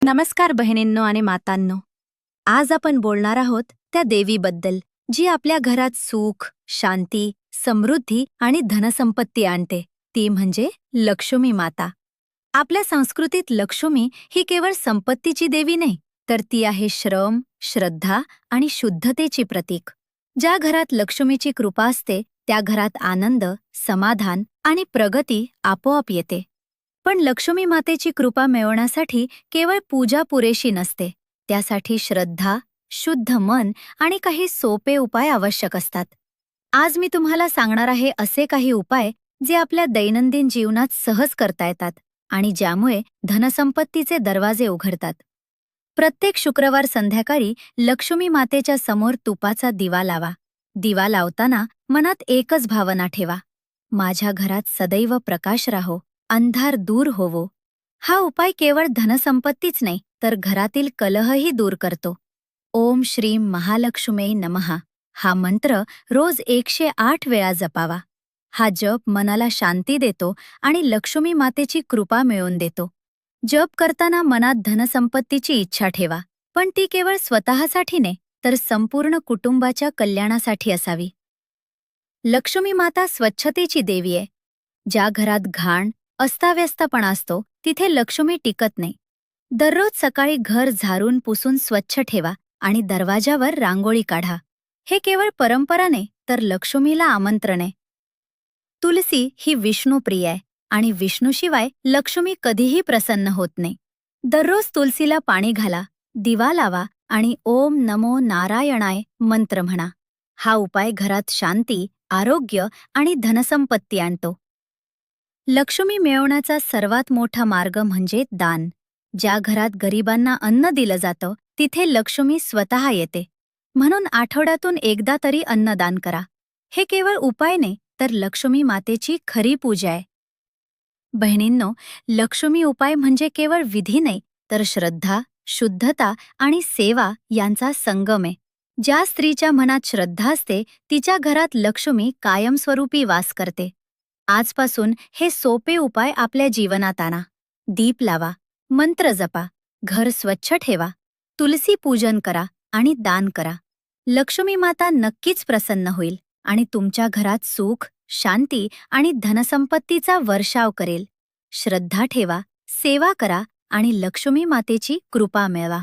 नमस्कार बहिणींनो आणि मातांनो. आज आपण बोलणार आहोत त्या देवीबद्दल जी आपल्या घरात सुख, शांती, समृद्धी आणि धनसंपत्ती आणते. ती म्हणजे लक्ष्मी माता. आपल्या संस्कृतीत लक्ष्मी ही केवळ संपत्तीची देवी नाही, तर ती आहे श्रम, श्रद्धा आणि शुद्धतेची प्रतीक. ज्या घरात लक्ष्मीची कृपा असते त्या घरात आनंद, समाधान आणि प्रगती आपोआप येते. पण लक्ष्मी मातेची कृपा मिळवण्यासाठी केवळ पूजा पुरेशी नसते. त्यासाठी श्रद्धा, शुद्ध मन आणि काही सोपे उपाय आवश्यक असतात. आज मी तुम्हाला सांगणार आहे असे काही उपाय जे आपल्या दैनंदिन जीवनात सहज करता येतात आणि ज्यामुळे धनसंपत्तीचे दरवाजे उघडतात. प्रत्येक शुक्रवार संध्याकाळी लक्ष्मी मातेच्या समोर तुपाचा दिवा लावा. दिवा लावताना मनात एकच भावना ठेवा: माझ्या घरात सदैव प्रकाश राहो, अंधार दूर होवो. हा उपाय केवळ धनसंपत्तीच नाही तर घरातील कलहही दूर करतो. ओम श्रीम महालक्ष्मी नमः हा मंत्र रोज 108 वेळा जपावा. हा जप मनाला शांती देतो आणि लक्ष्मी मातेची कृपा मिळवून देतो. जप करताना मनात धनसंपत्तीची इच्छा ठेवा, पण ती केवळ स्वतःसाठी नाही तर संपूर्ण कुटुंबाच्या कल्याणासाठी असावी. लक्ष्मी माता स्वच्छतेची देवी आहे. ज्या घरात घाण, अस्ताव्यस्तपणा असतो तिथे लक्ष्मी टिकत नाही. दररोज सकाळी घर झाडून पुसून स्वच्छ ठेवा आणि दरवाजावर रांगोळी काढा. हे केवळ परंपरा नाही तर लक्ष्मीला आमंत्रण आहे. तुलसी ही विष्णुप्रिय आहे आणि विष्णूशिवाय लक्ष्मी कधीही प्रसन्न होत नाही. दररोज तुलसीला पाणी घाला, दिवा लावा आणि ओम नमो नारायणाय मंत्र म्हणा. हा उपाय घरात शांती, आरोग्य आणि धनसंपत्ती आणतो. लक्ष्मी मिळवण्याचा सर्वात मोठा मार्ग म्हणजे दान. ज्या घरात गरिबांना अन्न दिलं जातं तिथे लक्ष्मी स्वतः येते. म्हणून आठवड्यातून एकदा तरी अन्नदान करा. हे केवळ उपाय नाही तर लक्ष्मी मातेची खरी पूजा आहे. बहिणींनो, लक्ष्मी उपाय म्हणजे केवळ विधी नाही तर श्रद्धा, शुद्धता आणि सेवा यांचा संगम आहे. ज्या स्त्रीच्या मनात श्रद्धा असते तिच्या घरात लक्ष्मी कायमस्वरूपी वास करते. आजपासून हे सोपे उपाय आपल्या जीवनात आणा. दीप लावा, मंत्र जपा, घर स्वच्छ ठेवा, तुलसी पूजन करा आणि दान करा. लक्ष्मी माता नक्कीच प्रसन्न होईल आणि तुमच्या घरात सुख, शांती आणि धनसंपत्तीचा वर्षाव करेल. श्रद्धा ठेवा, सेवा करा आणि लक्ष्मी मातेची कृपा मिळवा.